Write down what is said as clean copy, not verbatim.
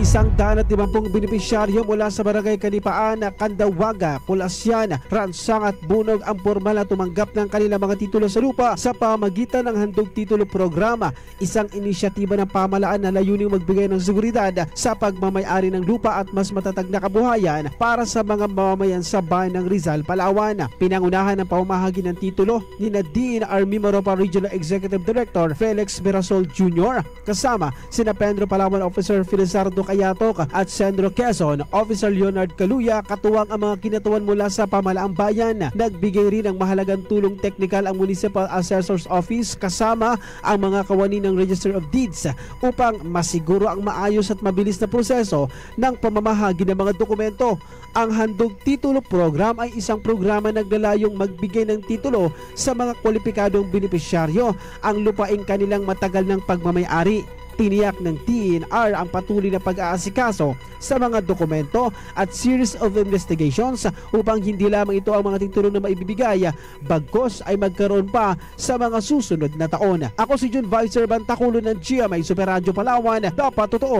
150 benepisyaryo mula sa Barangay Kanipaan, Candawaga, Pulasyan, Ransang at Bunog ang formal na tumanggap ng kanilang mga titulo sa lupa sa pamagitan ng Handog Titulo Programa, isang inisyatiba ng pamahalaan na layuning magbigay ng seguridad sa pagmamay-ari ng lupa at mas matatag na kabuhayan para sa mga mamamayan sa bayan ng Rizal, Palawan. Pinangunahan ng pamamahagi ng titulo ni Dean Army Maropa Regional Executive Director Felix Mirasol Jr. kasama sina Pedro Palawan Officer Felizardo Cayatok at Sandro Quezon Officer Leonard Caluya, katuwang ang mga kinatuan mula sa pamahalaang bayan. Nagbigay rin ng mahalagang tulong teknikal ang Municipal Assessor's Office kasama ang mga kawani ng Register of Deeds upang masiguro ang maayos at mabilis na proseso ng pamamahagi ng mga dokumento. Ang Handog Titulo Program ay isang programa na naglalayong magbigay ng titulo sa mga kwalipikadong benepisyaryo ang lupaing kanilang matagal ng pagmamay-ari. Tiniyak ng DENR ang patuloy na pag-aasikaso sa mga dokumento at series of investigations upang hindi lamang ito ang mga titulo na maibibigay, bagkos ay magkaroon pa sa mga susunod na taon. Ako si Jun Vicer Bantaculo ng GMA Super Radio Palawan. Dapat totoo.